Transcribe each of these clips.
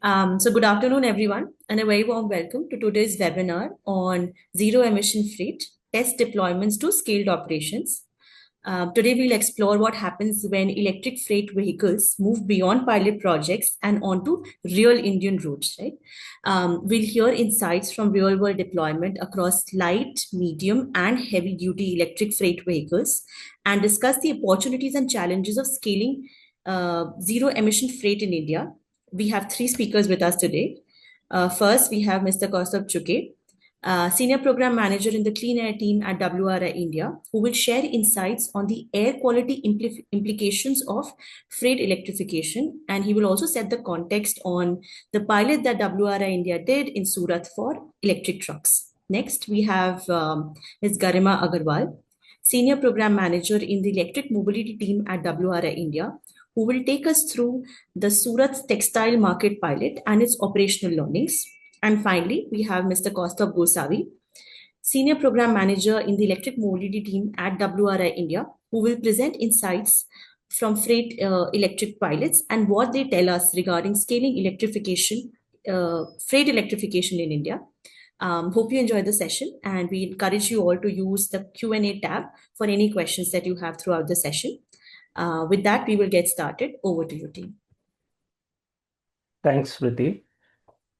So good afternoon, everyone, and a very warm welcome to today's webinar on zero-emission freight, test deployments to scaled operations. Today, we'll explore what happens when electric freight vehicles move beyond pilot projects and onto real Indian routes, right? We'll hear insights from real-world deployment across light, medium, and heavy-duty electric freight vehicles and discuss the opportunities and challenges of scaling zero-emission freight in India. We have three speakers with us today. First, we have Mr. Kaustav Chuke, Senior Program Manager in the Clean Air team at WRI India, who will share insights on the air quality implications of freight electrification. And he will also set the context on the pilot that WRI India did in Surat for electric trucks. Next, we have Ms. Garima Agarwal, Senior Program Manager in the Electric Mobility team at WRI India, who will take us through the Surat textile market pilot and its operational learnings. And finally, we have Mr. Kaustav Gosavi, Senior Program Manager in the Electric Mobility team at WRI India, who will present insights from freight electric pilots and what they tell us regarding scaling electrification, freight electrification in India. Hope you enjoy the session, and we encourage you all to use the Q&A tab for any questions that you have throughout the session. With that, we will get started. Over to you, team. Thanks, Vritti.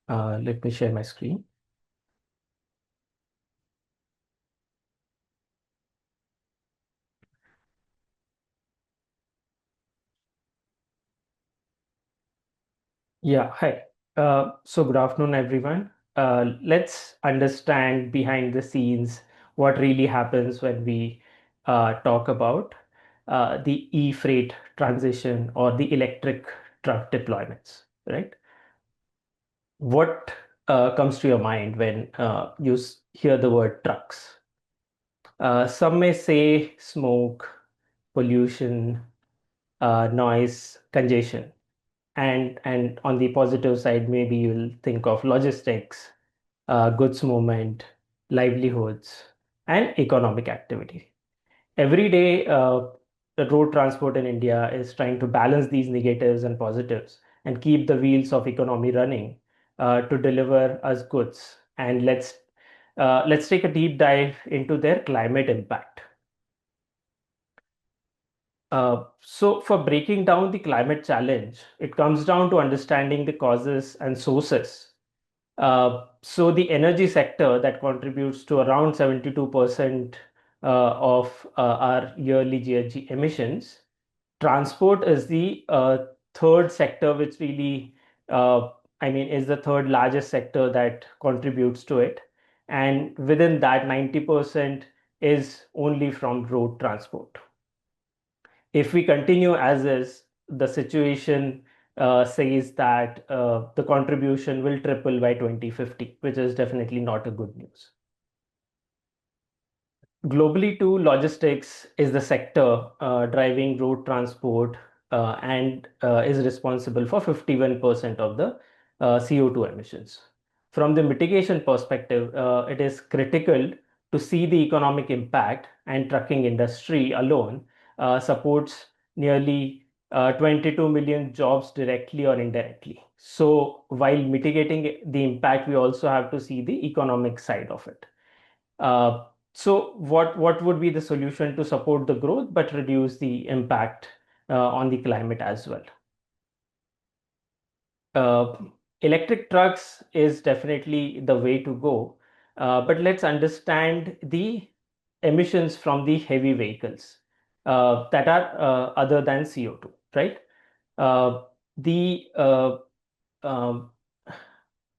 Let me share my screen. Yeah, hi. So good afternoon, everyone. Let's understand behind the scenes what really happens when we talk about the e-freight transition or the electric truck deployments, right? What comes to your mind when you hear the word trucks? Some may say smoke, pollution, noise, congestion. And on the positive side, maybe you'll think of logistics, goods movement, livelihoods, and economic activity. Every day, the road transport in India is trying to balance these negatives and positives and keep the wheels of economy running to deliver us goods. And let's take a deep dive into their climate impact. So for breaking down the climate challenge, it comes down to understanding the causes and sources. So the energy sector that contributes to around 72% of our yearly GHG emissions. Transport is the third sector, which really, is the third largest sector that contributes to it. And within that, 90% is only from road transport. If we continue as is, the situation says that the contribution will triple by 2050, which is definitely not a good news. Globally, too, logistics is the sector driving road transport and is responsible for 51% of the CO2 emissions. From the mitigation perspective, it is critical to see the economic impact, and trucking industry alone supports nearly 22 million jobs directly or indirectly. So while mitigating the impact, we also have to see the economic side of it. So what would be the solution to support the growth but reduce the impact on the climate as well? Electric trucks is definitely the way to go, but let's understand the emissions from the heavy vehicles that are other than CO2, right? The um,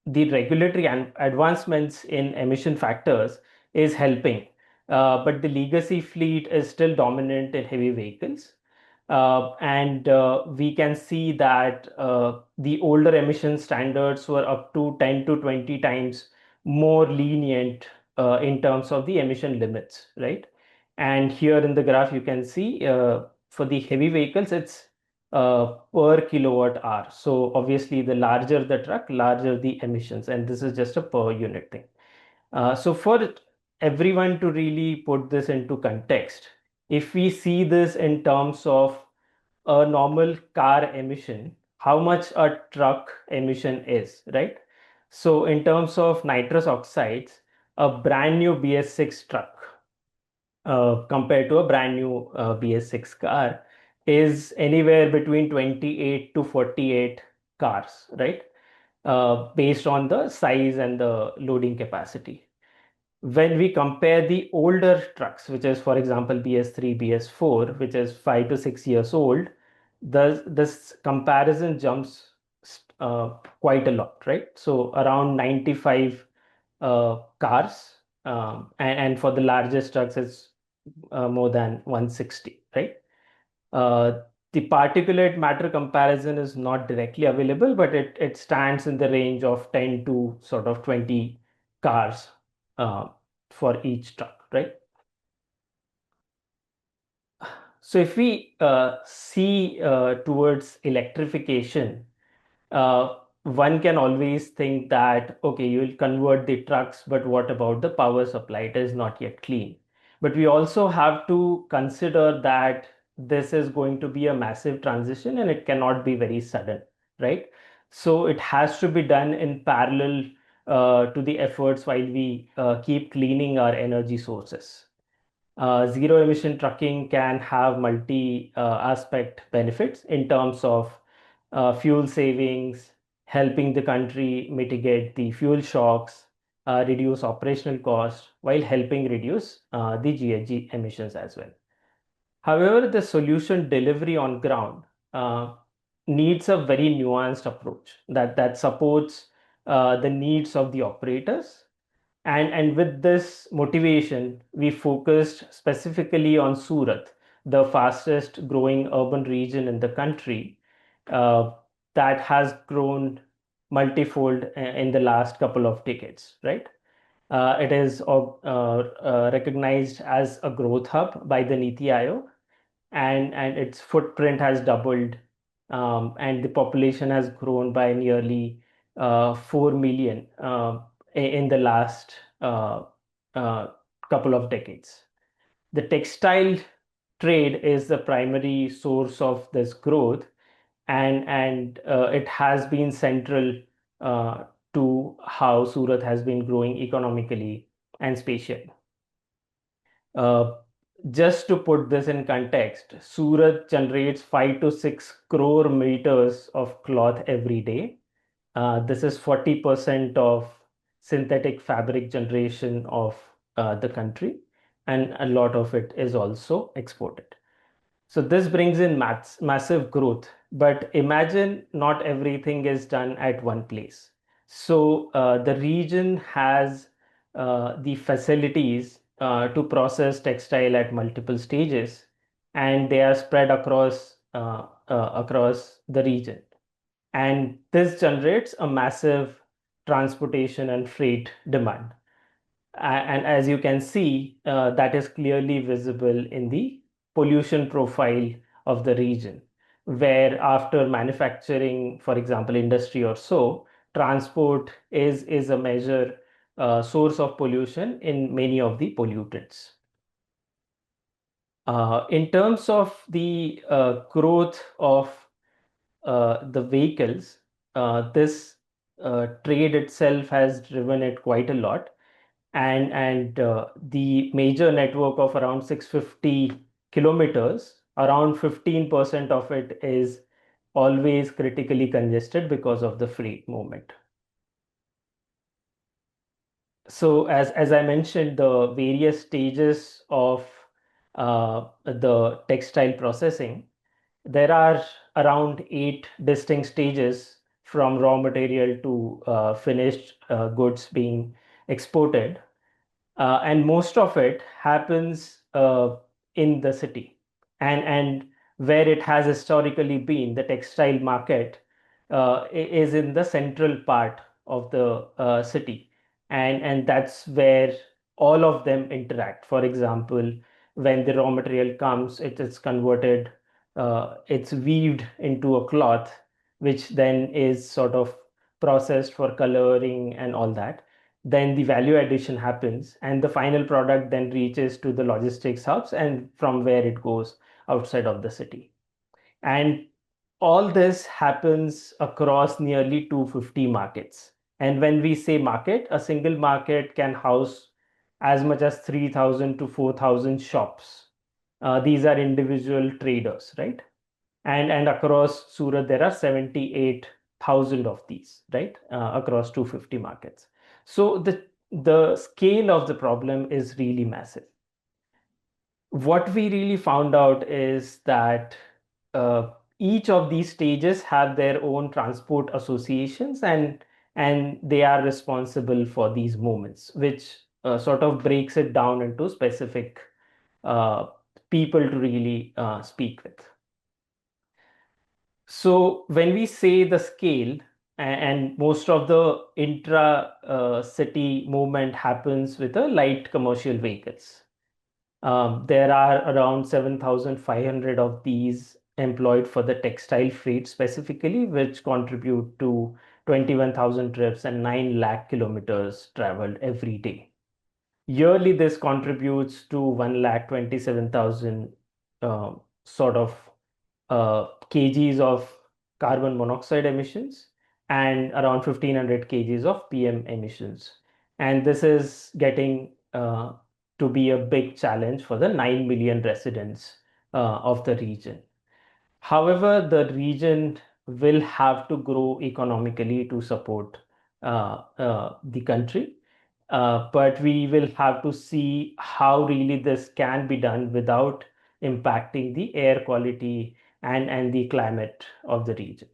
the regulatory advancements in emission factors is helping, but the legacy fleet is still dominant in heavy vehicles. And we can see that the older emission standards were up to 10 to 20 times more lenient in terms of the emission limits, right? And here in the graph, you can see for the heavy vehicles, it's per kilowatt hour. So obviously, the larger the truck, larger the emissions, and this is just a per unit thing. So for everyone to really put this into context, if we see this in terms of a normal car emission, how much a truck emission is, right? So in terms of nitrous oxides, a brand new BS6 truck compared to a brand new BS6 car is anywhere between 28 to 48 cars, right? Based on the size and the loading capacity. When we compare the older trucks, which is, for example, BS3, BS4, which is 5 to 6 years old, this comparison jumps quite a lot, right? So around 95 cars, and for the largest trucks, it's more than 160, right? Uh, the particulate matter comparison is not directly available, but it stands in the range of 10 to sort of 20 cars uh, for each truck, right? So if we see towards electrification, one can always think that, okay, you will convert the trucks, but what about the power supply? It is not yet clean. But we also have to consider that this is going to be a massive transition and it cannot be very sudden, right? So it has to be done in parallel to the efforts while we keep cleaning our energy sources. Zero emission trucking can have multi aspect benefits in terms of fuel savings, helping the country mitigate the fuel shocks, reduce operational costs while helping reduce the GHG emissions as well. However, the solution delivery on ground needs a very nuanced approach that supports the needs of the operators, and with this motivation, we focused specifically on Surat, the fastest growing urban region in the country, uh, that has grown multifold in the last couple of decades, right? It is recognized as a growth hub by the Niti Aayog, and its footprint has doubled, and the population has grown by nearly 4 million in the last uh, couple of decades. The textile trade is the primary source of this growth, and it has been central uh, to how Surat has been growing economically and spatially. Uh, just to put this in context, Surat generates 5 to 6 crore meters of cloth every day. This is 40% of synthetic fabric generation of the country, and a lot of it is also exported. So this brings in massive growth. But imagine not everything is done at one place. So the region has the facilities to process textile at multiple stages, and they are spread across the region. And this generates a massive transportation and freight demand. And as you can see, that is clearly visible in the pollution profile of the region, where after manufacturing, for example, industry or so, transport is a major source of pollution in many of the pollutants. In terms of the growth of the vehicles, this trade itself has driven it quite a lot, and the major network of around 650 kilometers, around 15% of it is always critically congested because of the freight movement. So as I mentioned, the various stages of the textile processing, there are around 8 distinct stages from raw material to finished goods being exported, and most of it happens in the city, and where it has historically been, the textile market is in the central part of the city, and that's where all of them interact. For example, when the raw material comes, it is converted, it's weaved into a cloth, which then is sort of processed for coloring and all that. Then the value addition happens, and the final product then reaches to the logistics hubs, and from where it goes outside of the city. And all this happens across nearly 250 markets. And when we say market, a single market can house as much as 3,000 to 4,000 shops. These are individual traders, right? And across Surat, there are 78,000 of these, right? Across 250 markets. So the scale of the problem is really massive. What we really found out is that uh, each of these stages have their own transport associations, and they are responsible for these movements, which sort of breaks it down into specific uh, people to really speak with. So when we say the scale, and most of the intra city movement happens with the light commercial vehicles. There are around 7,500 of these employed for the textile freight specifically, which contribute to 21,000 trips and 9 lakh kilometers traveled every day. Yearly, this contributes to 1,27,000 sort of kgs of carbon monoxide emissions and around 1,500 kgs of PM emissions. And this is getting to be a big challenge for the 9 million residents of the region. However, the region will have to grow economically to support the country. But we will have to see how really this can be done without impacting the air quality and the climate of the region.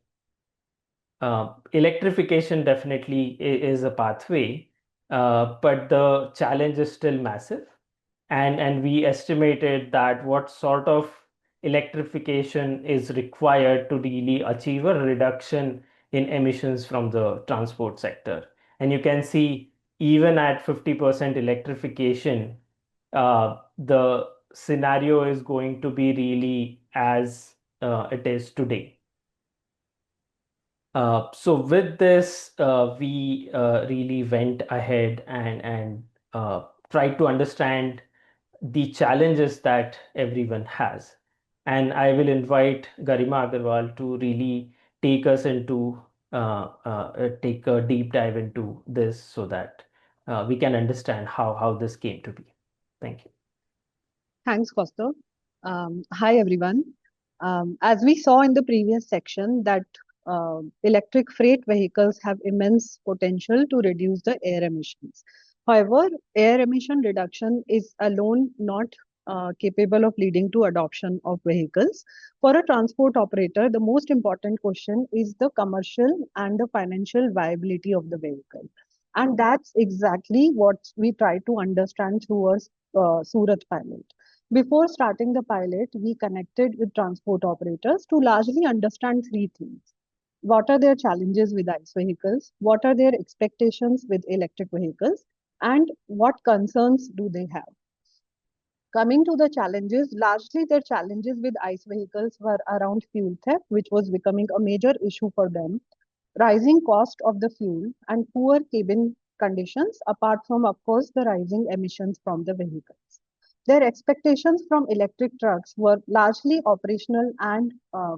Electrification definitely is a pathway, but the challenge is still massive. And we estimated that what sort of electrification is required to really achieve a reduction in emissions from the transport sector. And you can see even at 50% electrification, the scenario is going to be really as it is today. So with this, we really went ahead and tried to understand the challenges that everyone has. And I will invite Garima Agarwal to really take us into take a deep dive into this so that we can understand how this came to be. Thank you. Thanks, Costa. Hi, everyone. As we saw in the previous section, that electric freight vehicles have immense potential to reduce the air emissions. However, air emission reduction is alone not capable of leading to adoption of vehicles. For a transport operator, the most important question is the commercial and the financial viability of the vehicle. And that's exactly what we try to understand through our Surat pilot. Before starting the pilot, we connected with transport operators to largely understand three things. What are their challenges with ICE vehicles? What are their expectations with electric vehicles? And what concerns do they have? Coming to the challenges, largely their challenges with ICE vehicles were around fuel theft, which was becoming a major issue for them, rising cost of the fuel, and poor cabin conditions, apart from, of course, the rising emissions from the vehicles. Their expectations from electric trucks were largely operational and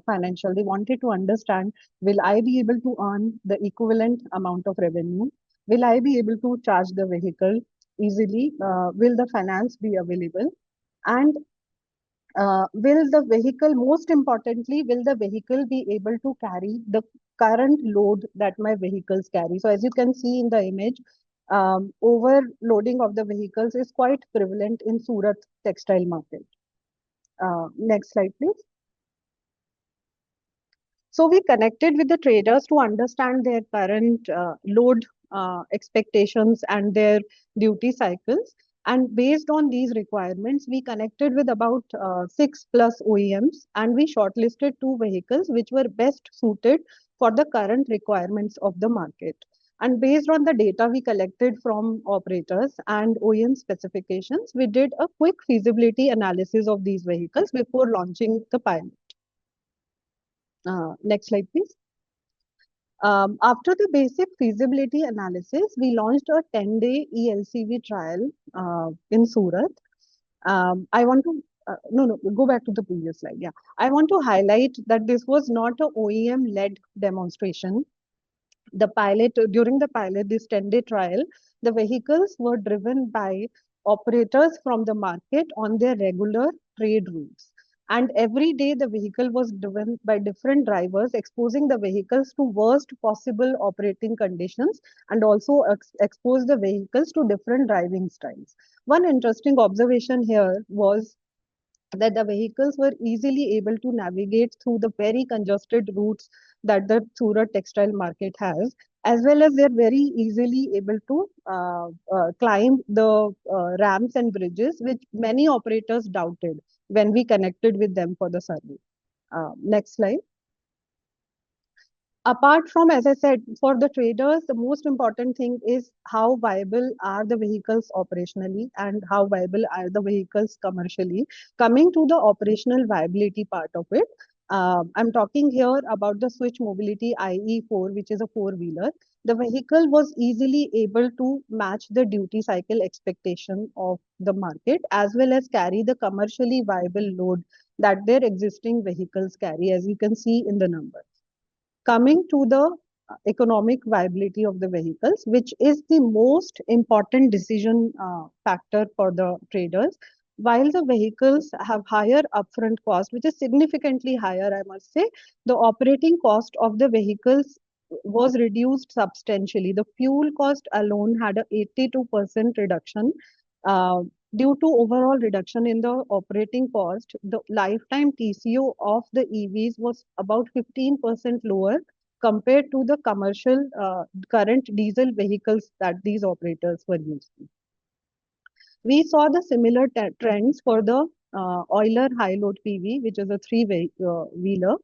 financial. They wanted to understand, will I be able to earn the equivalent amount of revenue? Will I be able to charge the vehicle easily? Will the finance be available? And will the vehicle, most importantly, will the vehicle be able to carry the current load that my vehicles carry? So as you can see in the image, overloading of the vehicles is quite prevalent in Surat textile market. Next slide, please. So we connected with the traders to understand their current load expectations and their duty cycles. And based on these requirements, we connected with about 6+ OEMs, and we shortlisted 2 vehicles which were best suited for the current requirements of the market. And based on the data we collected from operators and OEM specifications, we did a quick feasibility analysis of these vehicles before launching the pilot. Next slide, please. After the basic feasibility analysis, we launched a 10-day ELCV trial in Surat. I want to no, go back to the previous slide. Yeah, I want to highlight that this was not a OEM-led demonstration. During the pilot, this 10-day trial, the vehicles were driven by operators from the market on their regular trade routes. And every day, the vehicle was driven by different drivers, exposing the vehicles to worst possible operating conditions and also expose the vehicles to different driving styles. One interesting observation here was that the vehicles were easily able to navigate through the very congested routes that the Surat textile market has, as well as they're very easily able to climb the ramps and bridges, which many operators doubted when we connected with them for the survey. Next slide. Apart from, as I said, for the traders, the most important thing is how viable are the vehicles operationally and how viable are the vehicles commercially. Coming to the operational viability part of it, I'm talking here about the Switch Mobility IE4, which is a four-wheeler. The vehicle was easily able to match the duty cycle expectation of the market as well as carry the commercially viable load that their existing vehicles carry, as you can see in the numbers. Coming to the economic viability of the vehicles, which is the most important decision factor for the traders. While the vehicles have higher upfront cost, which is significantly higher, I must say, the operating cost of the vehicles was reduced substantially. The fuel cost alone had a 82% reduction. Uh, Due to overall reduction in the operating cost, the lifetime TCO of the EVs was about 15% lower compared to the commercial current diesel vehicles that these operators were using. We saw the similar trends for the Euler high load PV, which is a three-wheeler.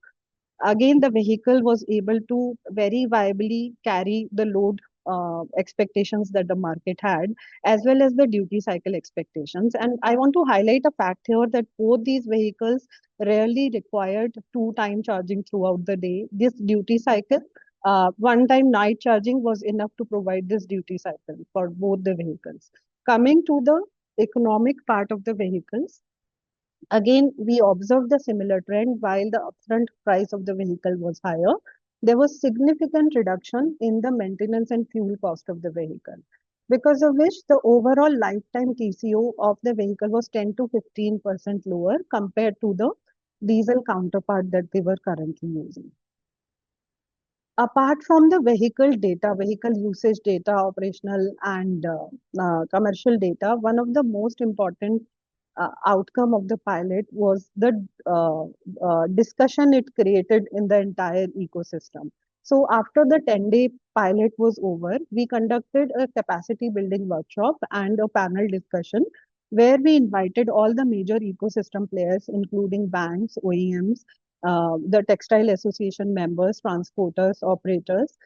Again, the vehicle was able to very viably carry the load expectations that the market had, as well as the duty cycle expectations. And I want to highlight a fact here that both these vehicles rarely required two-time charging throughout the day. This duty cycle, one-time night charging was enough to provide this duty cycle for both the vehicles. Coming to the economic part of the vehicles, again, we observed a similar trend while the upfront price of the vehicle was higher. There was significant reduction in the maintenance and fuel cost of the vehicle, because of which the overall lifetime TCO of the vehicle was 10 to 15% lower compared to the diesel counterpart that they were currently using. Apart from the vehicle data, vehicle usage data, operational and commercial data, one of the most important outcome of the pilot was the discussion it created in the entire ecosystem. So after the 10-day pilot was over, we conducted a capacity building workshop and a panel discussion where we invited all the major ecosystem players, including banks, OEMs, the Textile Association members, transporters, operators,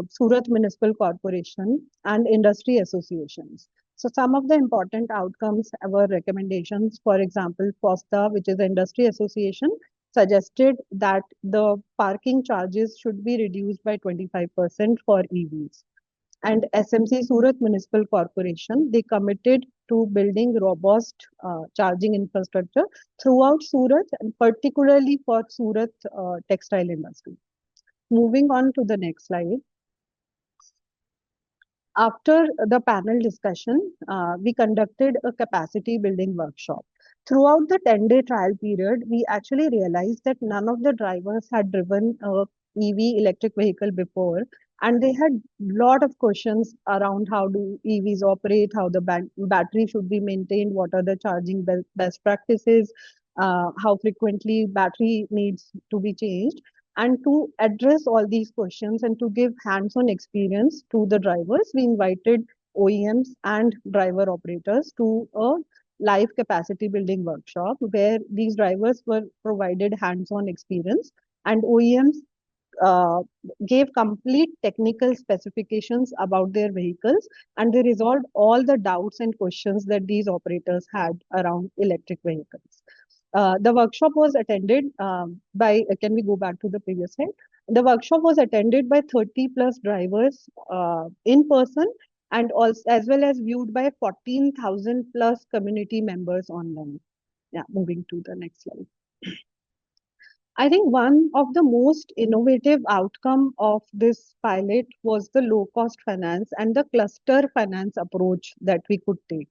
Surat Municipal Corporation, and industry associations. So some of the important outcomes were recommendations. For example, FOSTA, which is the industry association, suggested that the parking charges should be reduced by 25% for EVs. And SMC Surat Municipal Corporation, they committed to building robust charging infrastructure throughout Surat and particularly for Surat textile industry. Moving on to the next slide. After the panel discussion, we conducted a capacity building workshop. Throughout the 10-day trial period, we actually realized that none of the drivers had driven a EV electric vehicle before, and they had a lot of questions around how do EVs operate, how the battery should be maintained, what are the charging best practices, how frequently battery needs to be changed. And to address all these questions and to give hands-on experience to the drivers, we invited OEMs and driver operators to a live capacity building workshop where these drivers were provided hands-on experience and OEMs uh, gave complete technical specifications about their vehicles and they resolved all the doubts and questions that these operators had around electric vehicles. The workshop was attended can we go back to the previous slide? The workshop was attended by 30 plus drivers in person and also as well as viewed by 14,000 plus community members online. Yeah, moving to the next slide. I think one of the most innovative outcome of this pilot was the low cost finance and the cluster finance approach that we could take.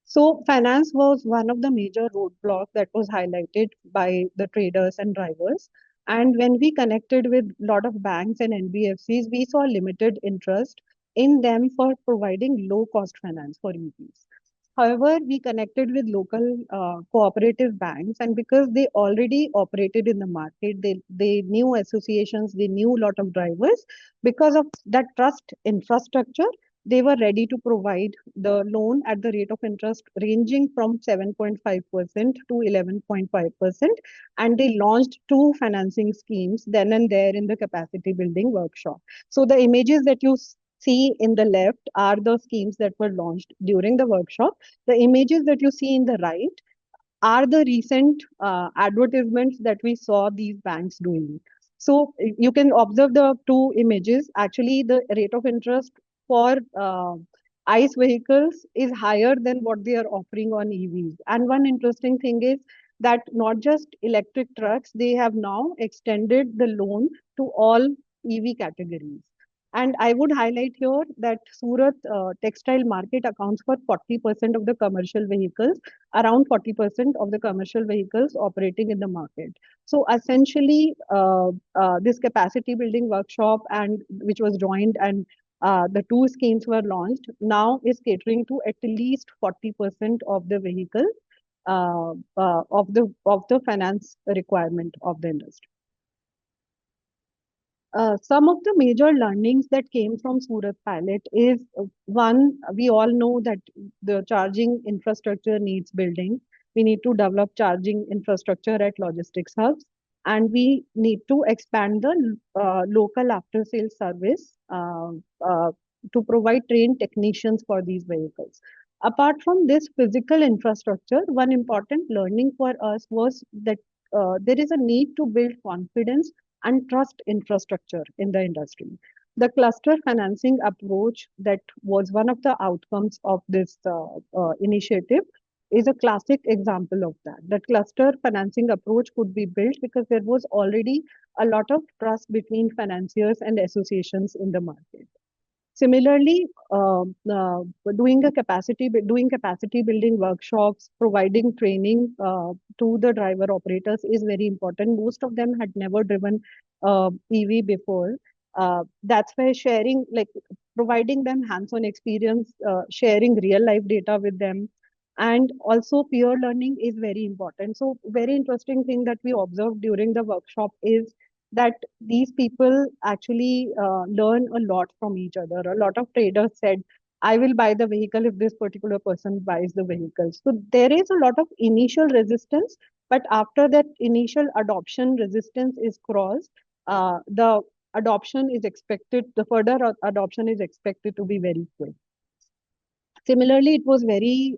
So finance was one of the major roadblocks that was highlighted by the traders and drivers. And when we connected with a lot of banks and NBFCs, we saw limited interest in them for providing low cost finance for EVs. However, we connected with local cooperative banks, and because they already operated in the market, they knew associations, they knew a lot of drivers. Because of that trust infrastructure, they were ready to provide the loan at the rate of interest ranging from 7.5% to 11.5%. And they launched two financing schemes then and there in the capacity building workshop. So the images that you see in the left are the schemes that were launched during the workshop. The images that you see in the right are the recent advertisements that we saw these banks doing. So you can observe the two images. Actually, the rate of interest for ICE vehicles is higher than what they are offering on EVs. And one interesting thing is that not just electric trucks, they have now extended the loan to all EV categories. And I would highlight here that Surat textile market accounts for 40% of the commercial vehicles, around 40% of the commercial vehicles operating in the market. So essentially, this capacity building workshop and which was joined and the two schemes were launched now is catering to at least 40% of the vehicles of the finance requirement of the industry. Some of the major learnings that came from Surat pilot is one, we all know that the charging infrastructure needs building. We need to develop charging infrastructure at logistics hubs, and we need to expand the local after sales service to provide trained technicians for these vehicles. Apart from this physical infrastructure, one important learning for us was that there is a need to build confidence and trust infrastructure in the industry. The cluster financing approach that was one of the outcomes of this initiative is a classic example of that. That cluster financing approach could be built because there was already a lot of trust between financiers and associations in the market. Similarly, doing capacity building workshops, providing training to the driver operators is very important. Most of them had never driven EV before. That's why sharing, like providing them hands-on experience, sharing real life data with them, and also peer learning is very important. So, very interesting thing that we observed during the workshop is that these people actually learn a lot from each other. A lot of traders said, I will buy the vehicle if this particular person buys the vehicle. So there is a lot of initial resistance, but after that initial adoption resistance is crossed, the adoption is expected, the further adoption is expected to be very quick. Similarly, it was very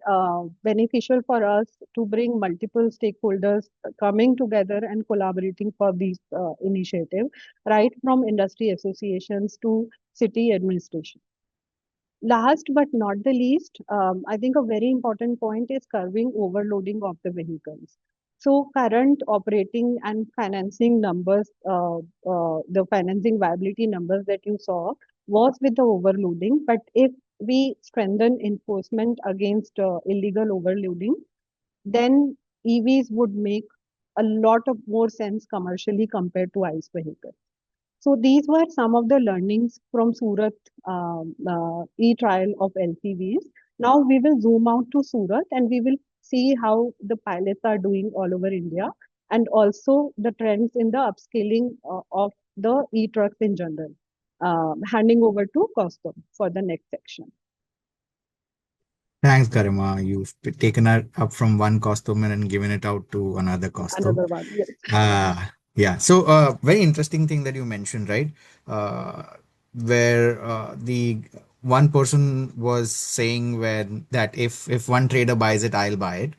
beneficial for us to bring multiple stakeholders coming together and collaborating for these initiative, right from industry associations to city administration. Last but not the least, I think a very important point is curbing overloading of the vehicles. So current operating and financing numbers, the financing viability numbers that you saw was with the overloading. But if we strengthen enforcement against illegal overloading, then EVs would make a lot of more sense commercially compared to ICE vehicles. So these were some of the learnings from Surat e-trial of LCVs. Now we will zoom out to Surat and we will see how the pilots are doing all over India and also the trends in the upscaling of the e-trucks in general. Handing over to Kaustubh for the next section. Thanks, Garima. You've taken it up from one costume and given it out to another costume. Another one, yes. Yeah. So, very interesting thing that you mentioned, right? Where the one person was saying that if one trader buys it, I'll buy it.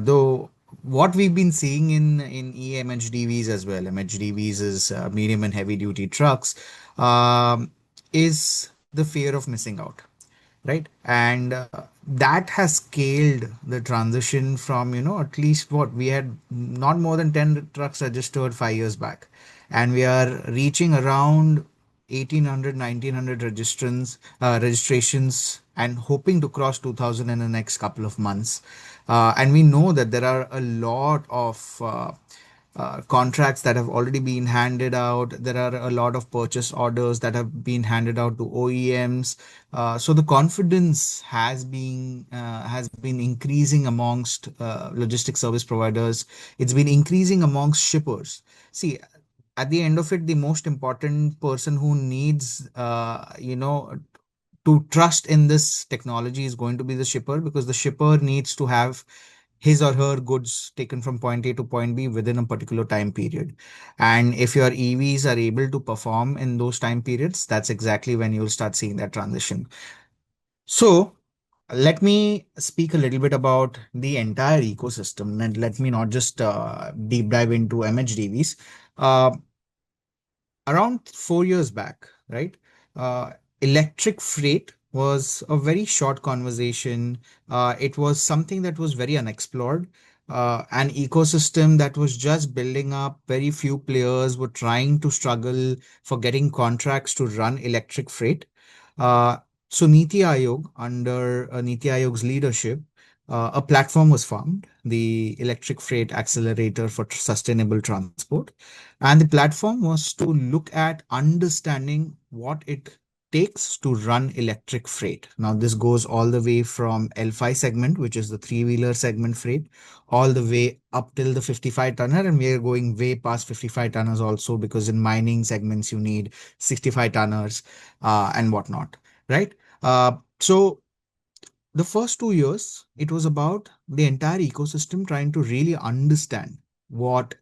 Though what we've been seeing in EMHDVs as well, MHDVs is medium and heavy duty trucks, is the fear of missing out, right? And that has scaled the transition from, at least what we had, not more than 10 trucks registered 5 years back. And we are reaching around 1800, 1900 registrations and hoping to cross 2000 in the next couple of months. And we know that there are a lot of contracts that have already been handed out. There are a lot of purchase orders that have been handed out to OEMs. So the confidence has been increasing amongst logistics service providers. It's been increasing amongst shippers. See, at the end of it, the most important person who needs, to trust in this technology is going to be the shipper, because the shipper needs to have his or her goods taken from point A to point B within a particular time period. And if your EVs are able to perform in those time periods, that's exactly when you'll start seeing that transition. So let me speak a little bit about the entire ecosystem, and let me not just deep dive into MHDVs. Uh, Around 4 years back, right? Uh, Electric freight was a very short conversation. It was something that was very unexplored. An ecosystem that was just building up. Very few players were trying to struggle for getting contracts to run electric freight. Uh, so Niti Aayog, under Niti Aayog's leadership, a platform was formed, the Electric Freight Accelerator for Sustainable Transport. And the platform was to look at understanding what it takes to run electric freight. Now, this goes all the way from L5 segment, which is the three-wheeler segment freight, all the way up till the 55 tonner. And we are going way past 55 tonners also, because in mining segments, you need 65 tonners and whatnot, right? So the first 2 years, it was about the entire ecosystem trying to really understand what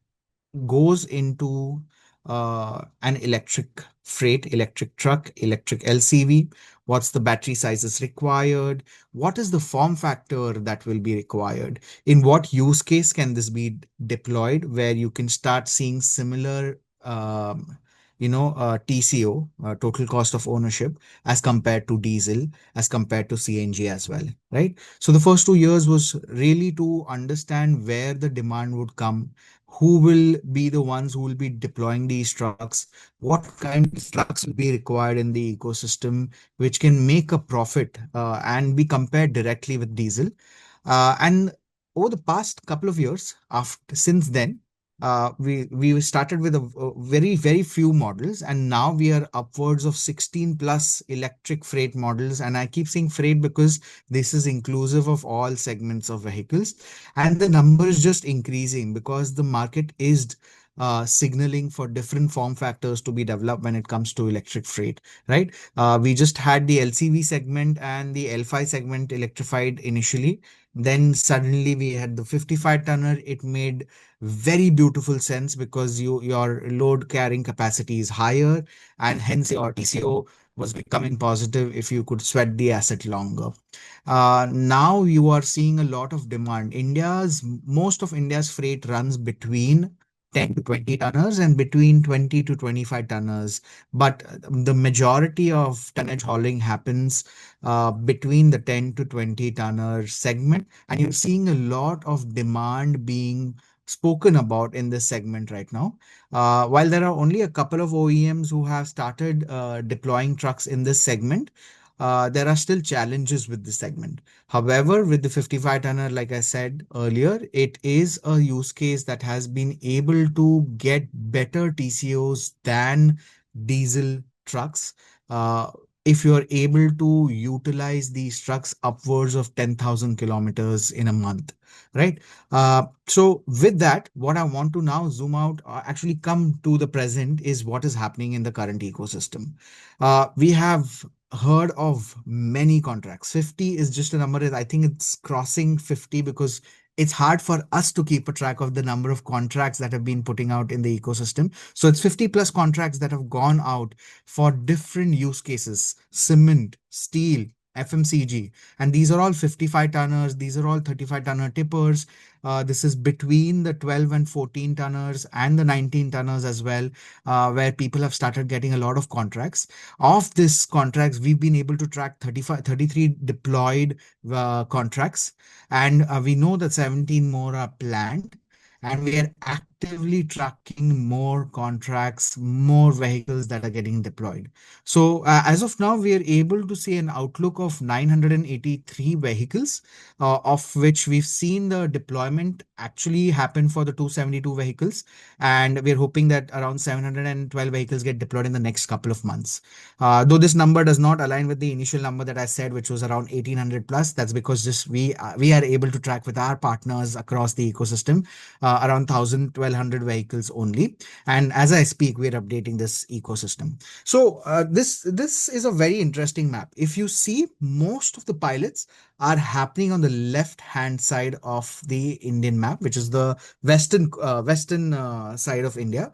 goes into an electric freight, electric truck, electric LCV. What's the battery sizes required? What is the form factor that will be required? In what use case can this be deployed, where you can start seeing similar, TCO, total cost of ownership, as compared to diesel, as compared to CNG as well, right? So the first 2 years was really to understand where the demand would come, who will be the ones who will be deploying these trucks, what kind of trucks will be required in the ecosystem, which can make a profit and be compared directly with diesel. And over the past couple of years, after since then, we started with a very very few models, and now we are upwards of 16 plus electric freight models. And I keep saying freight because this is inclusive of all segments of vehicles, and the number is just increasing because the market is signaling for different form factors to be developed when it comes to electric freight, right? We just had the LCV segment and the L5 segment electrified initially. Then suddenly we had the 55 tonner. It made very beautiful sense because your load carrying capacity is higher, and hence your TCO was becoming positive if you could sweat the asset longer. Now you are seeing a lot of demand. Most of India's freight runs between 10 to 20 tonners and between 20 to 25 tonners. But the majority of tonnage hauling happens between the 10 to 20 tonner segment. And you're seeing a lot of demand being spoken about in this segment right now. While there are only a couple of OEMs who have started deploying trucks in this segment, there are still challenges with this segment. However, with the 55 tonner, like I said earlier, it is a use case that has been able to get better TCOs than diesel trucks. Uh, if you're able to utilize these trucks upwards of 10,000 kilometers in a month, right? So with that, what I want to now zoom out, actually come to the present, is what is happening in the current ecosystem. We have heard of many contracts. 50 is just a number. I think it's crossing 50 because it's hard for us to keep a track of the number of contracts that have been putting out in the ecosystem. So it's 50 plus contracts that have gone out for different use cases: cement, steel, FMCG, and these are all 55 tonners, these are all 35 tonner tippers. This is between the 12 and 14 tonners and the 19 tonners as well, where people have started getting a lot of contracts. Of this contracts, we've been able to track 33 deployed contracts, and we know that 17 more are planned, and we are actively tracking more contracts, more vehicles that are getting deployed. So as of now, we are able to see an outlook of 983 vehicles, of which we've seen the deployment actually happen for the 272 vehicles. And we're hoping that around 712 vehicles get deployed in the next couple of months. Though this number does not align with the initial number that I said, which was around 1800 plus, that's because just we are able to track with our partners across the ecosystem around 1,000 to 1,200 vehicles only. And as I speak, we're updating this ecosystem. So this is a very interesting map. If you see, most of the pilots are happening on the left hand side of the Indian map, which is the western side of India,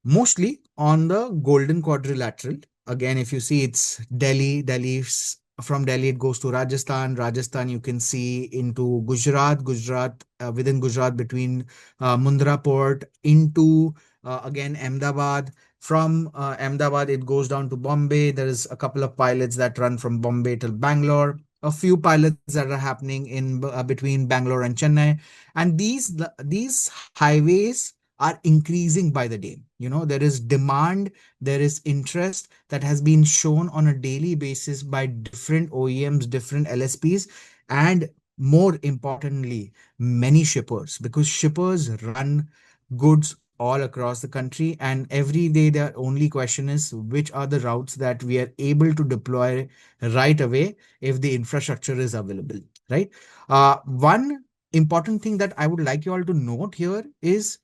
mostly on the golden quadrilateral. Again, if you see, it's Delhi. From Delhi, it goes to Rajasthan. Rajasthan, you can see into Gujarat. Within Gujarat, between Mundra port into again Ahmedabad. From Ahmedabad, it goes down to Bombay. There is a couple of pilots that run from Bombay till Bangalore. A few pilots that are happening in between Bangalore and Chennai, and these highways are increasing by the day. There is demand, there is interest that has been shown on a daily basis by different OEMs, different LSPs, and more importantly, many shippers, because shippers run goods all across the country, and every day their only question is which are the routes that we are able to deploy right away if the infrastructure is available, right? One important thing that I would like you all to note here is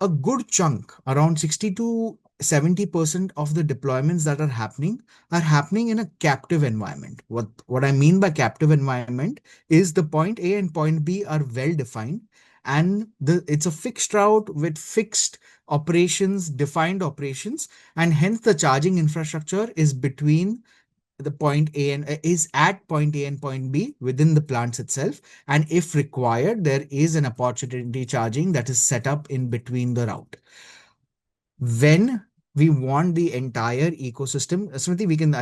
a good chunk, around 60 to 70% of the deployments that are happening in a captive environment. What I mean by captive environment is the point A and point B are well defined, and it's a fixed route with fixed operations, defined operations, and hence the charging infrastructure is between the point A and is at point A and point B within the plants itself. And if required, there is an opportunity charging that is set up in between the route. When we want the entire ecosystem, Smriti, we can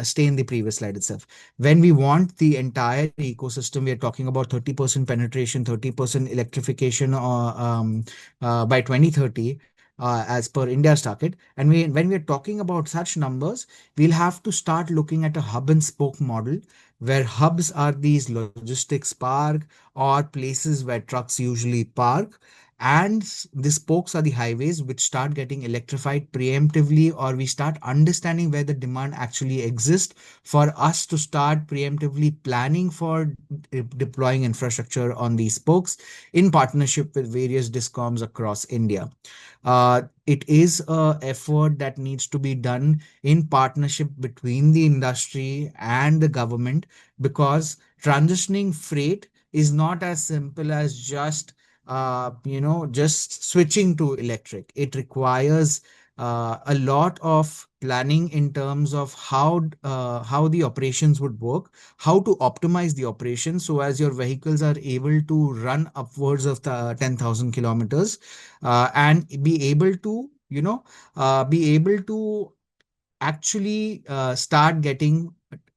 stay in the previous slide itself. When we want the entire ecosystem, we are talking about 30% penetration, 30% electrification by 2030. As per India's target. And when we're talking about such numbers, we'll have to start looking at a hub and spoke model, where hubs are these logistics park or places where trucks usually park, and the spokes are the highways which start getting electrified preemptively, or we start understanding where the demand actually exists for us to start preemptively planning for deploying infrastructure on these spokes in partnership with various discoms across India. It is a effort that needs to be done in partnership between the industry and the government, because transitioning freight is not as simple as just switching to electric. It requires a lot of planning in terms of how the operations would work, how to optimize the operation so as your vehicles are able to run upwards of the 10,000 kilometers, and be able to actually start getting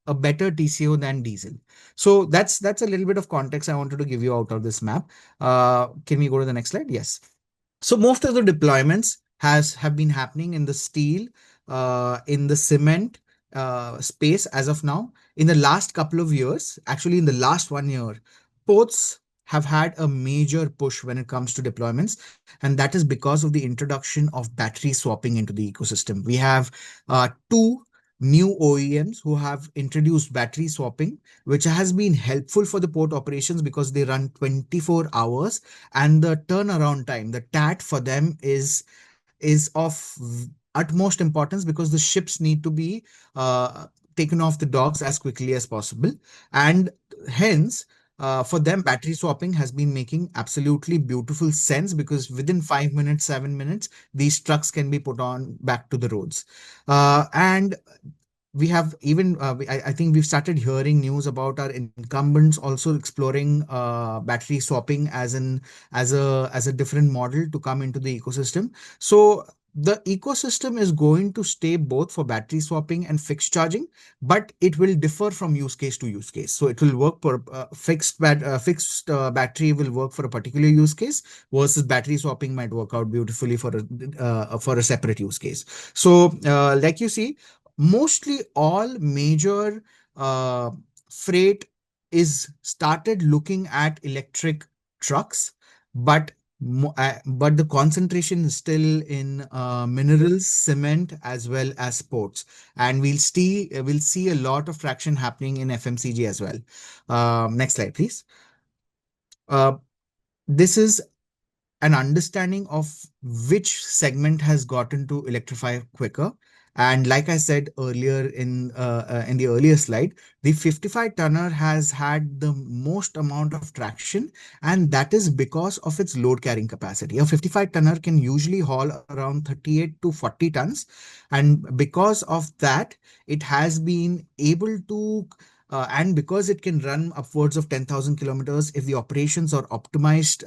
a better TCO than diesel. So that's a little bit of context I wanted to give you out of this map. Can we go to the next slide? Yes. So most of the deployments have been happening in the steel, in the cement space as of now. In the last couple of years, actually in the last 1 year, ports have had a major push when it comes to deployments, and that is because of the introduction of battery swapping into the ecosystem. We have two new OEMs who have introduced battery swapping, which has been helpful for the port operations because they run 24 hours, and the turnaround time, the TAT for them is of utmost importance, because the ships need to be taken off the docks as quickly as possible. And hence, for them, battery swapping has been making absolutely beautiful sense, because within 5 minutes, 7 minutes, these trucks can be put on back to the roads. And we have even I think we've started hearing news about our incumbents also exploring battery swapping as a different model to come into the ecosystem. So the ecosystem is going to stay both for battery swapping and fixed charging, but it will differ from use case to use case. So it will work for fixed battery will work for a particular use case, versus battery swapping might work out beautifully for a separate use case. So like you see, mostly all major uh, freight is started looking at electric trucks, but but the concentration is still in minerals, cement, as well as ports, and we'll see a lot of traction happening in FMCG as well. Next slide, please. Uh, this is an understanding of which segment has gotten to electrify quicker. And like I said earlier in the earlier slide, the 55 tonner has had the most amount of traction, and that is because of its load carrying capacity. A 55 tonner can usually haul around 38 to 40 tons, and because of that, it has been able to and because it can run upwards of 10,000 kilometers, if the operations are optimized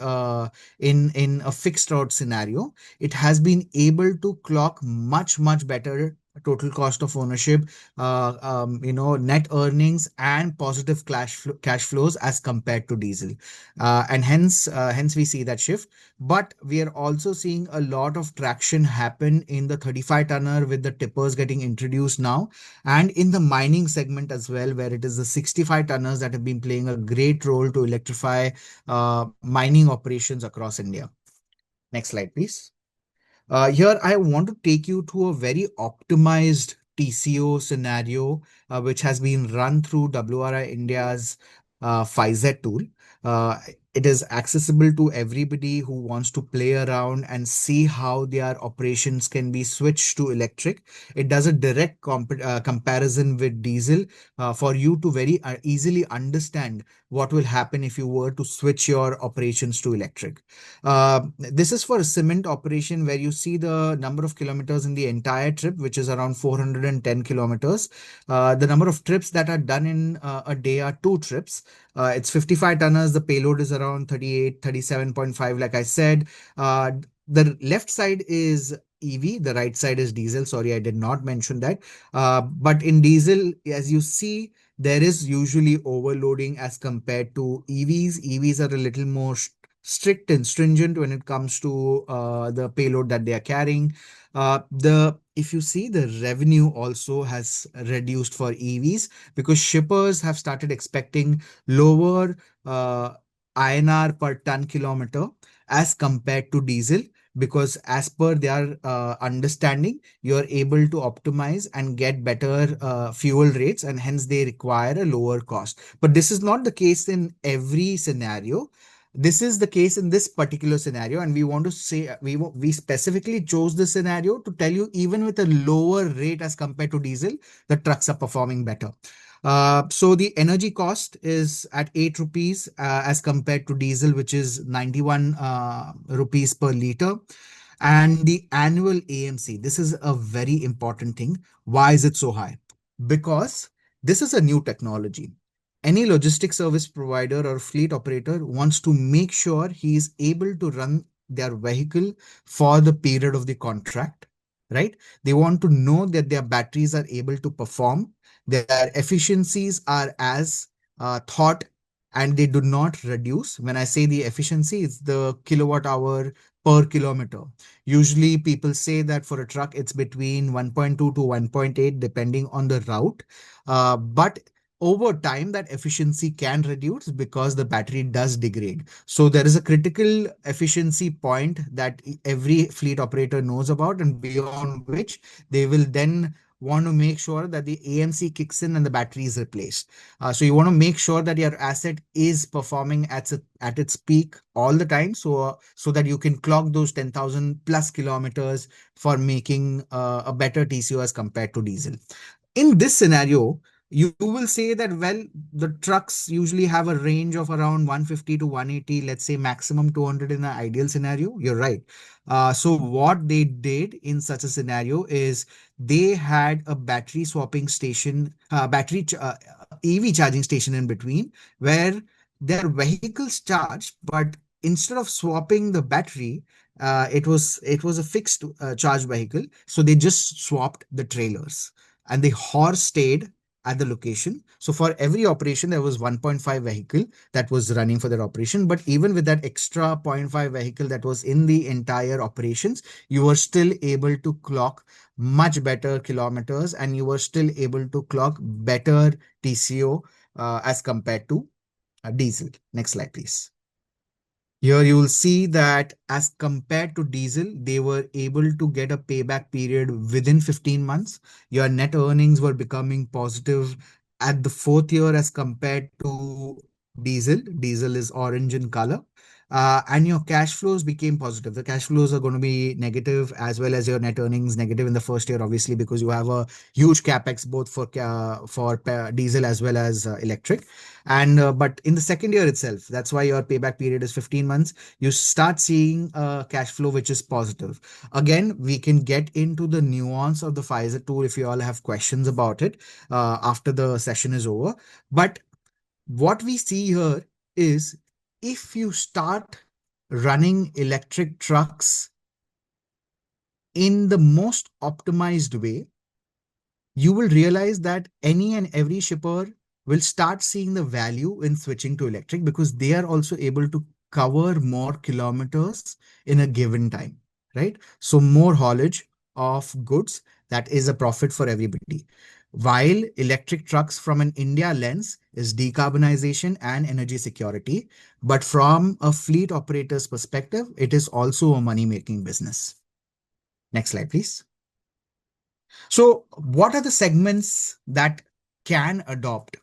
in a fixed route scenario, it has been able to clock much better total cost of ownership, net earnings and positive cash flows as compared to diesel, and hence we see that shift. But we are also seeing a lot of traction happen in the 35 tonner with the tippers getting introduced now, and in the mining segment as well, where it is the 65 tonners that have been playing a great role to electrify mining operations across India. Next slide, please. Here, I want to take you to a very optimized TCO scenario, which has been run through WRI India's 5Z tool. Uh, it is accessible to everybody who wants to play around and see how their operations can be switched to electric. It does a direct comparison with diesel for you to very easily understand what will happen if you were to switch your operations to electric. This is for a cement operation where you see the number of kilometers in the entire trip, which is around 410 kilometers. The number of trips that are done in a day are two trips. It's 55 tonners. The payload is around 38, 37.5, like I said. The left side is EV, the right side is diesel. Sorry, I did not mention that. But in diesel, as you see, there is usually overloading as compared to EVs. EVs are a little more strict and stringent when it comes to the payload that they are carrying. The If you see, the revenue also has reduced for EVs because shippers have started expecting lower INR per ton kilometer as compared to diesel, because as per their understanding, you're able to optimize and get better fuel rates, and hence they require a lower cost. But this is not the case in every scenario. This is the case in this particular scenario, and we want to say we specifically chose this scenario to tell you, even with a lower rate as compared to diesel, the trucks are performing better. So the energy cost is at 8 rupees as compared to diesel, which is 91 rupees per liter. And the annual AMC, this is a very important thing. Why is it so high? Because this is a new technology. Any logistic service provider or fleet operator wants to make sure he is able to run their vehicle for the period of the contract, right? They want to know that their batteries are able to perform, their efficiencies are as thought, and they do not reduce. When I say the efficiency, it's the kilowatt hour per kilometer. Usually people say that for a truck, it's between 1.2 to 1.8, depending on the route. But over time, that efficiency can reduce because the battery does degrade. So there is a critical efficiency point that every fleet operator knows about, and beyond which they will then want to make sure that the AMC kicks in and the battery is replaced. So you want to make sure that your asset is performing at its peak all the time, so that you can clock those 10,000 plus kilometers for making a better TCO as compared to diesel. In this scenario, You will say that, well, the trucks usually have a range of around 150 to 180, let's say maximum 200 in an ideal scenario. You're right. So what they did in such a scenario is they had a battery swapping station, EV charging station in between, where their vehicles charged, but instead of swapping the battery, it was a fixed charge vehicle. So they just swapped the trailers, and the horse stayed at the location. So for every operation, there was 1.5 vehicle that was running for that operation. But even with that extra zero point 0.5 vehicle that was in the entire operations, you were still able to clock much better kilometers, and you were still able to clock better TCO as compared to diesel. Next slide, please. Here you will see that as compared to diesel, they were able to get a payback period within 15 months. Your net earnings were becoming positive at the fourth year as compared to diesel. Diesel is orange in color. And your cash flows became positive. The cash flows are going to be negative, as well as your net earnings negative in the first year, obviously, because you have a huge capex both for diesel as well as electric. And but in the second year itself, that's why your payback period is 15 months. You start seeing a cash flow which is positive. Again, we can get into the nuance of the Pfizer tool if you all have questions about it after the session is over. But what we see here is, if you start running electric trucks in the most optimized way, you will realize that any and every shipper will start seeing the value in switching to electric, because they are also able to cover more kilometers in a given time, right? So more haulage of goods, that is a profit for everybody. While electric trucks from an India lens is decarbonization and energy security, but from a fleet operator's perspective, it is also a money-making business. Next slide, please. So what are the segments that can adopt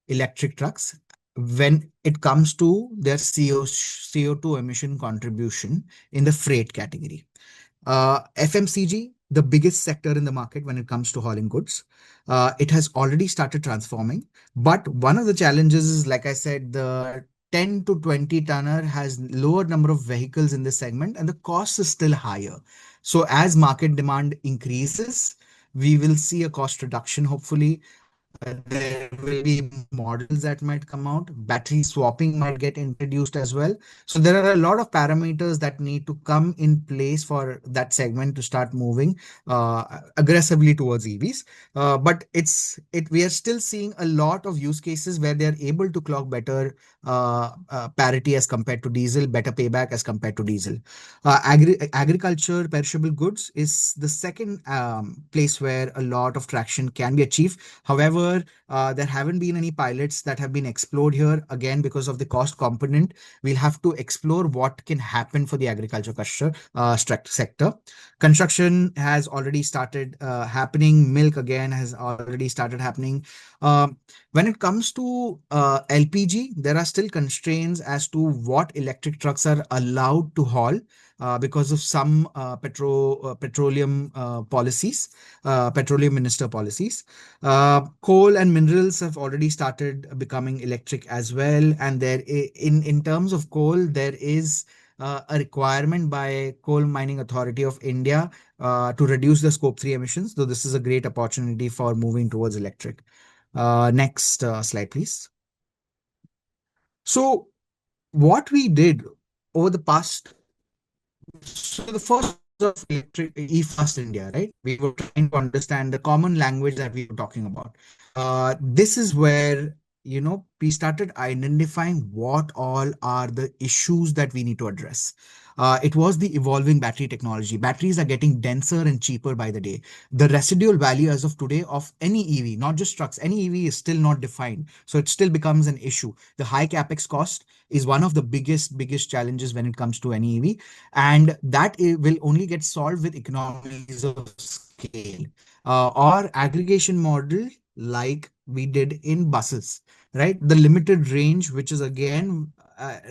electric trucks when it comes to their CO2 emission contribution in the freight category? FMCG, the biggest sector in the market when it comes to hauling goods, it has already started transforming. But one of the challenges is, like I said, the 10 to 20 tonner has lower number of vehicles in this segment, and the cost is still higher. So as market demand increases, we will see a cost reduction, hopefully. There will be models that might come out. Battery swapping might get introduced as well. So there are a lot of parameters that need to come in place for that segment to start moving aggressively towards EVs. But we are still seeing a lot of use cases where they are able to clock better parity as compared to diesel, better payback as compared to diesel. Agriculture, perishable goods is the second place where a lot of traction can be achieved. However, there haven't been any pilots that have been explored here. Again, because of the cost component, we'll have to explore what can happen for the agriculture sector. Construction has already started happening. Milk again has already started happening. When it comes to LPG, there are still constraints as to what electric trucks are allowed to haul because of some petroleum policies, petroleum minister policies. Coal and minerals have already started becoming electric as well. And in terms of coal, there is a requirement by Coal Mining Authority of India to reduce the scope 3 emissions. So this is a great opportunity for moving towards electric. Next slide, please. So what we did over the past, so the first of electric e-fast India, right? We were trying to understand the common language that we were talking about. This is where, we started identifying what all are the issues that we need to address. It was the evolving battery technology. Batteries are getting denser and cheaper by the day. The residual value as of today of any EV, not just trucks, any EV is still not defined. So it still becomes an issue. The high capex cost is one of the biggest challenges when it comes to any EV. And that will only get solved with economies of scale or aggregation model like we did in buses, right? The limited range, which is again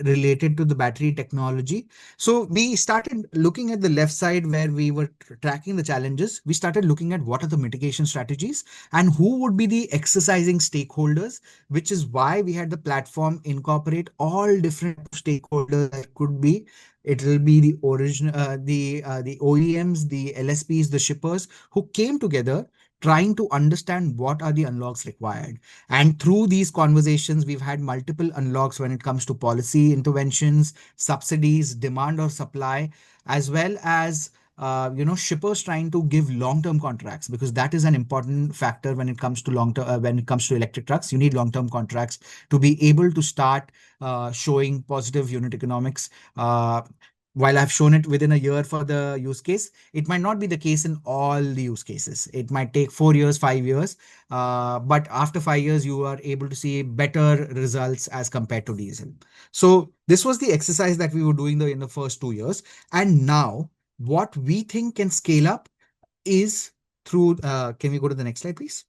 related to the battery technology. So we started looking at the left side where we were tracking the challenges. We started looking at what are the mitigation strategies and who would be the exercising stakeholders, which is why we had the platform incorporate all different stakeholders that could be. It will be the origin, the OEMs, the LSPs, the shippers who came together trying to understand what are the unlocks required. And through these conversations, we've had multiple unlocks when it comes to policy interventions, subsidies, demand or supply, as well as shippers trying to give long-term contracts, because that is an important factor when it comes to long-term when it comes to electric trucks. You need long-term contracts to be able to start showing positive unit economics. While I've shown it within a year for the use case, it might not be the case in all the use cases. It might take 4 years, 5 years, but after 5 years, you are able to see better results as compared to diesel. So this was the exercise that we were doing in the first 2 years. And now what we think can scale up is through, can we go to the next slide, please?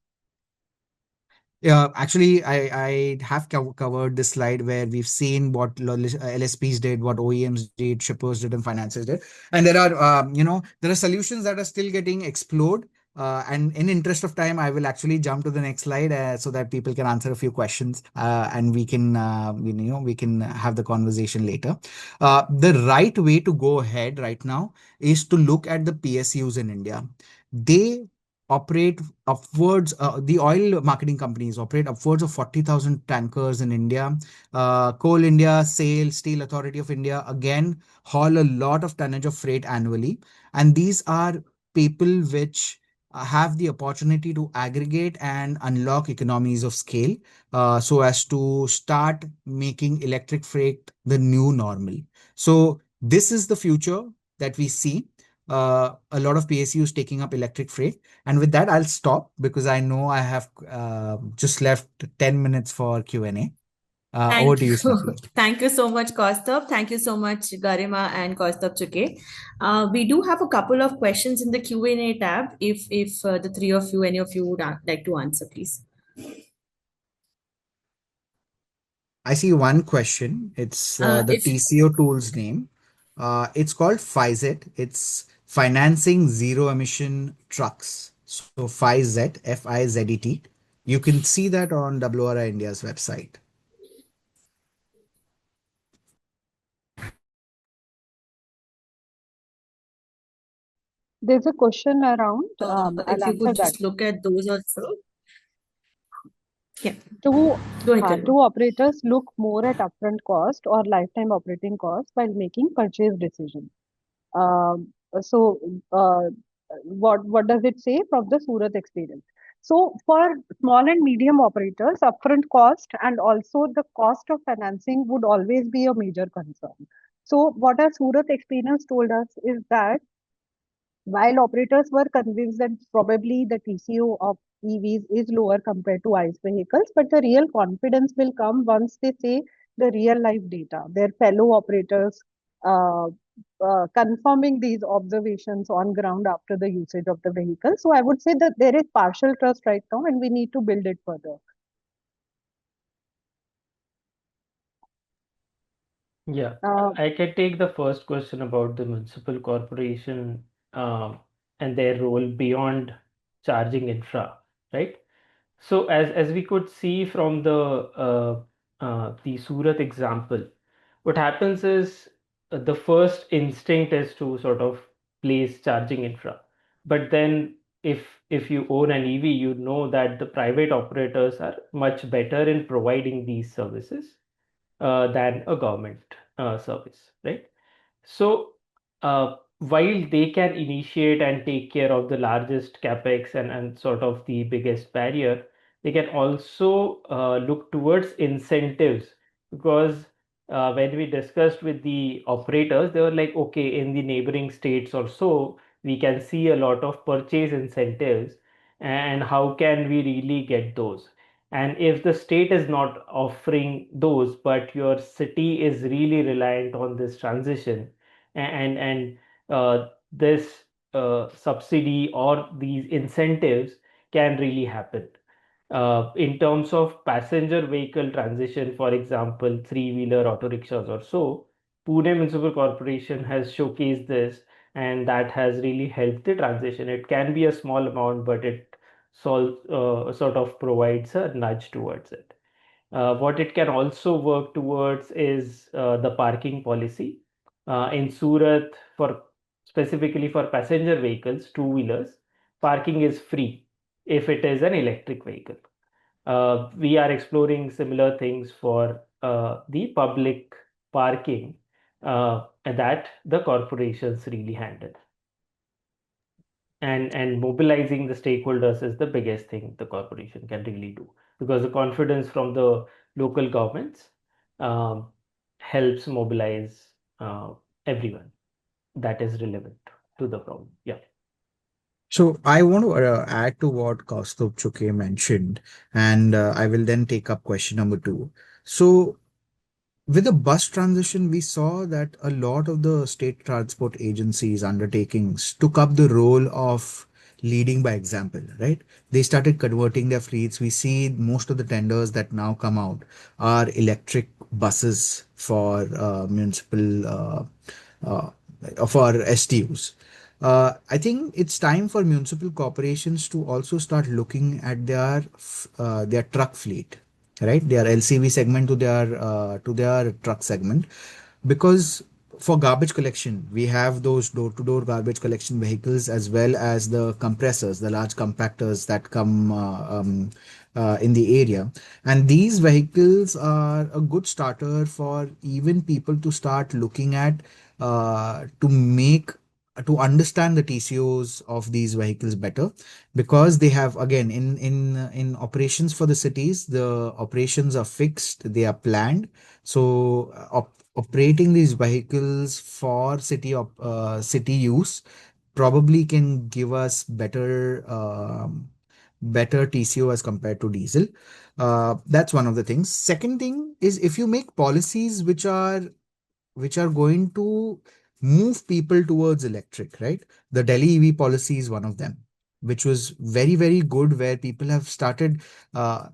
Yeah, actually, I have covered this slide where we've seen what LSPs did, what OEMs did, shippers did, and financiers did. And there are solutions that are still getting explored. And in interest of time, I will actually jump to the next slide so that people can answer a few questions and we can, we can have the conversation later. The right way to go ahead right now is to look at the PSUs in India. They operate upwards, the oil marketing companies operate upwards of 40,000 tankers in India. Coal India, SAIL, Steel Authority of India, again, haul a lot of tonnage of freight annually. And these are people which have the opportunity to aggregate and unlock economies of scale so as to start making electric freight the new normal. So this is the future that we see. A lot of PSUs taking up electric freight. And with that, I'll stop because I know I have just left 10 minutes for Q&A. Over Thank to you, you. Stacey. Thank you so much, Kaustav. Thank you so much, Garima and Kaustav Chuke. We do have a couple of questions in the Q&A tab. If the three of you, any of you would like to answer, please. I see one question. It's the If TCO tool's name. It's called FIZET. It's Financing Zero-Emission Trucks. So FIZET, FIZET. You can see that on WRI India's website. There's a question around, if I'll you answer could that. just look at those also. Yeah, Do, go ahead, Garima. do operators look more at upfront cost or lifetime operating cost while making purchase decisions? So, what does it say from the Surat experience? So, for small and medium operators, upfront cost and also the cost of financing would always be a major concern. So, what our Surat experience told us is that while operators were convinced that probably the TCO of EVs is lower compared to ICE vehicles, but the real confidence will come once they see the real life data, their fellow operators uh, confirming these observations on ground after the usage of the vehicle. So I would say that there is partial trust right now and we need to build it further. Yeah, Uh, I can take the first question about the municipal corporation um, and their role beyond charging infra, right? So as we could see from the Surat example, what happens is the first instinct is to sort of place charging infra. But then if you own an EV, you know that the private operators are much better in providing these services than a government service, right? So, while they can initiate and take care of the largest capex and sort of the biggest barrier, they can also look towards incentives because when we discussed with the operators, they were like, okay, in the neighboring states or so, we can see a lot of purchase incentives, and how can we really get those? And if the state is not offering those, but your city is really reliant on this transition, and this subsidy or these incentives can really happen. In terms of passenger vehicle transition, for example, three-wheeler auto rickshaws or so, Pune Municipal Corporation has showcased this, and that has really helped the transition. It can be a small amount, but it sort of provides a nudge towards it. What it can also work towards is the parking policy. In Surat, for specifically for passenger vehicles, two-wheelers, parking is free if it is an electric vehicle. We are exploring similar things for the public parking that the corporations really handle. And mobilizing the stakeholders is the biggest thing the corporation can really do, because the confidence from the local governments um, helps mobilize everyone that is relevant to the problem. Yeah. So I want to add to what Kaustubh Chuke mentioned, and I will then take up question number two. So with the bus transition, we saw that a lot of the state transport agencies, undertakings took up the role of leading by example, right? They started converting their fleets. We see most of the tenders that now come out are electric buses for municipal uh, for STUs. I think it's time for municipal corporations to also start looking at their truck fleet, right? Their LCV segment to their truck segment, because for garbage collection we have those door-to-door garbage collection vehicles, as well as the compressors, the large compactors that come in the area, and these vehicles are a good starter for even people to start looking at, to understand the TCOs of these vehicles better, because they have, again, in operations for the cities, the operations are fixed, they are planned. So operating these vehicles for city use probably can give us better TCO as compared to diesel. That's one of the things. Second thing is, if you make policies which are going to move people towards electric, right? The Delhi EV policy is one of them, which was very, very good, where people have started. Fleet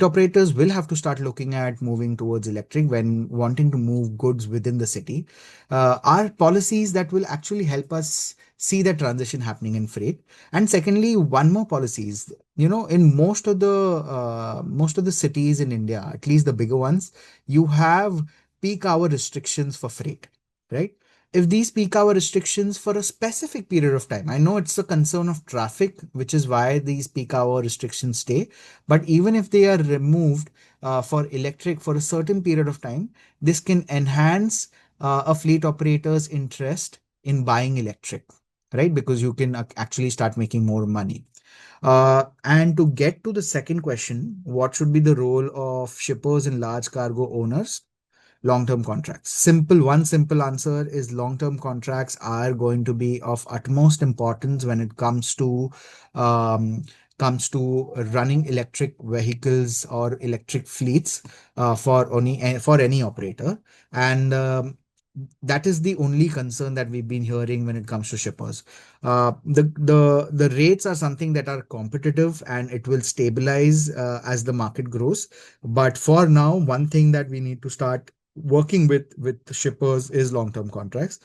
operators will have to start looking at moving towards electric when wanting to move goods within the city. Are policies that will actually help us see the transition happening in freight. And secondly, one more policies. In most of the cities in India, at least the bigger ones, you have peak hour restrictions for freight, right? If these peak hour restrictions for a specific period of time, I know it's a concern of traffic, which is why these peak hour restrictions stay, but even if they are removed for electric for a certain period of time, this can enhance a fleet operator's interest in buying electric, right? Because you can actually start making more money. And to get to the second question, what should be the role of shippers and large cargo owners? Long-term contracts. One simple answer is long-term contracts are going to be of utmost importance when it um, comes to running electric vehicles or electric fleets for any operator. And that is the only concern that we've been hearing when it comes to shippers. The rates are something that are competitive, and it will stabilize as the market grows. But for now, one thing that we need to start working with shippers is long-term contracts.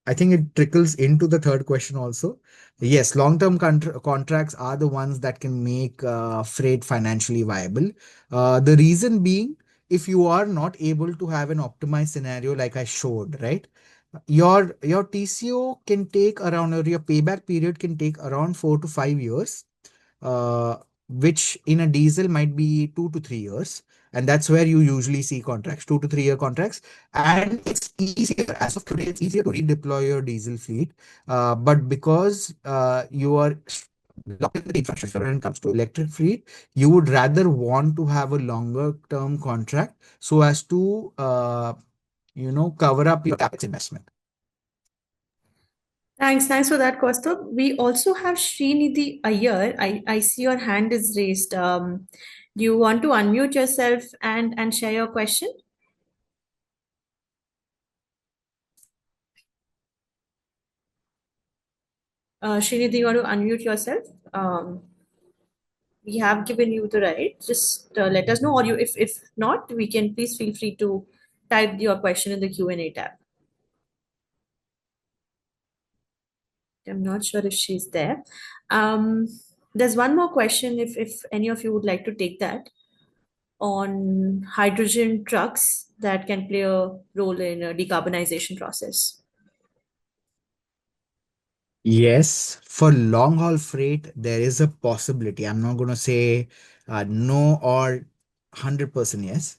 I think it trickles into the third question also. Yes, long-term contracts are the ones that can make freight financially viable. The reason being, if you are not able to have an optimized scenario like I showed, right? Your TCO can take around, or your payback period can take around 4 to 5 years, uh, which in a diesel might be 2 to 3 years. And that's where you usually see contracts, 2 to 3 year contracts. And it's easier, as of today, it's easier to redeploy your diesel fleet. But because you are locked in the infrastructure when it comes to electric fleet, you would rather want to have a longer term contract so as to cover up your capex investment. Thanks for that, Kaustubh. We also have Srinidhi Iyer. I see your hand is raised. Do you want to unmute yourself and share your question? Srinidhi, you want to unmute yourself? we have given you the right. Just let us know, or you, if not, we can please feel free to type your question in the Q&A tab. I'm not sure if she's there. There's one more question, if any of you would like to take that, on hydrogen trucks that can play a role in a decarbonization process. Yes, for long haul freight, there is a possibility. I'm not going to say no or 100% yes.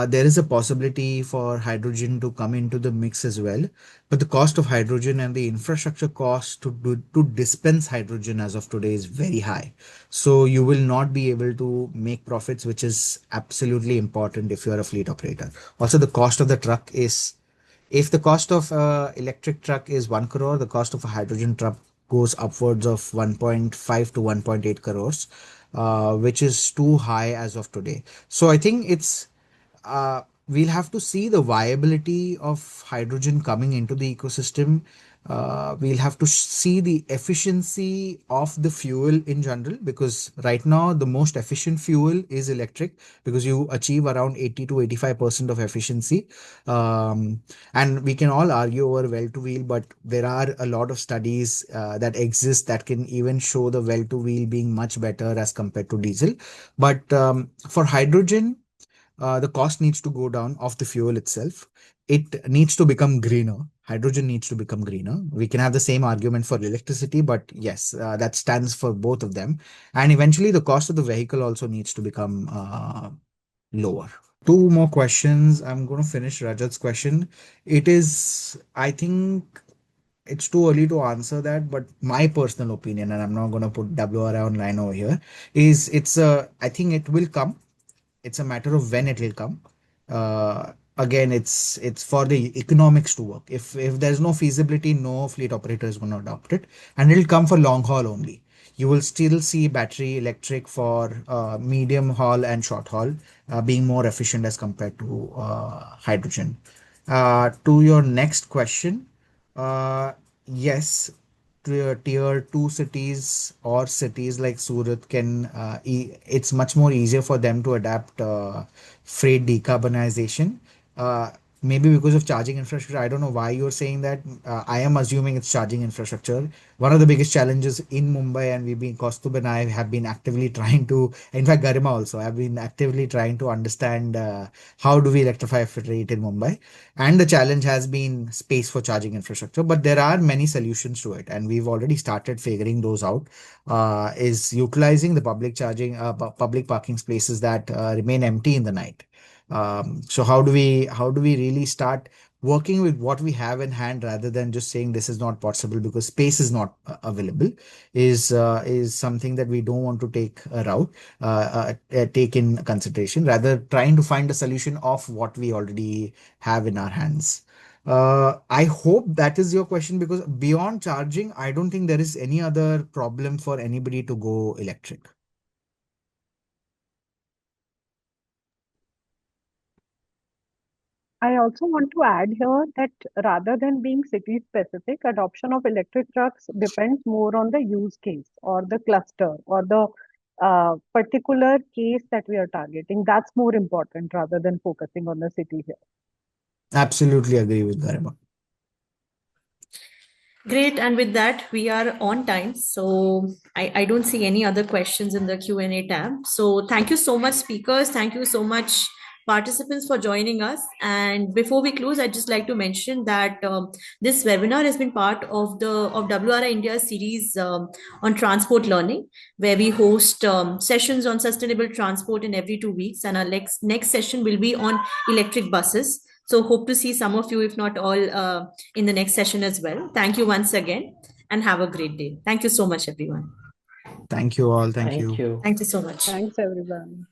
There is a possibility for hydrogen to come into the mix as well. But the cost of hydrogen and the infrastructure cost to dispense hydrogen as of today is very high. So you will not be able to make profits, which is absolutely important if you're a fleet operator. Also, the cost of the truck is, if the cost of electric truck is 1 crore, the cost of a hydrogen truck goes upwards of 1.5 to 1.8 crores, which is too high as of today. So I think we'll have to see the viability of hydrogen coming into the ecosystem. We'll have to see the efficiency of the fuel in general, because right now the most efficient fuel is electric, because you achieve around 80 to 85% of efficiency. And we can all argue over well to wheel, but there are a lot of studies that exist that can even show the well to wheel being much better as compared to diesel. But for hydrogen, the cost needs to go down of the fuel itself. It needs to become greener. Hydrogen needs to become greener. We can have the same argument for electricity, but yes, that stands for both of them. And eventually, the cost of the vehicle also needs to become lower. Two more questions. I'm going to finish Rajat's question. It is, I think it's too early to answer that, but my personal opinion, and I'm not going to put WRI online over here, is I think it will come. It's a matter of when it will come. Again, it's for the economics to work. If there's no feasibility, no fleet operator is going to adopt it, and it'll come for long haul only. You will still see battery electric for medium haul and short haul being more efficient as compared to hydrogen. To your next question, yes, tier 2 cities or cities like Surat can it's much more easier for them to adapt freight decarbonization. Uh, Maybe because of charging infrastructure. I don't know why you're saying that. I am assuming it's charging infrastructure. One of the biggest challenges in Mumbai, and Kaustubh and I have been actively trying to, in fact, Garima also, have been actively trying to understand how do we electrify freight in Mumbai. And the challenge has been space for charging infrastructure, but there are many solutions to it, and we've already started figuring those out. Is utilizing the public parking spaces that remain empty in the night. So how do we really start working with what we have in hand, rather than just saying this is not possible because space is not available, is something that we don't want to take in consideration, rather trying to find a solution of what we already have in our hands. I hope that is your question, because beyond charging, I don't think there is any other problem for anybody to go electric. I also want to add here that rather than being city specific, adoption of electric trucks depends more on the use case or the cluster or the particular case that we are targeting. That's more important rather than focusing on the city here. Absolutely agree with Garima. Great, and with that, we are on time. So I don't see any other questions in the Q&A tab. So thank you so much, speakers. Thank you so much, participants, for joining us. And before we close, I'd just like to mention that this webinar has been part of WRI India series on transport learning, where we host sessions on sustainable transport in every 2 weeks. And our next session will be on electric buses. So hope to see some of you, if not all, in the next session as well. Thank you once again and have a great day. Thank you so much, everyone. Thank you all. Thank Thank you. you. Thank you so much. Thanks, everyone.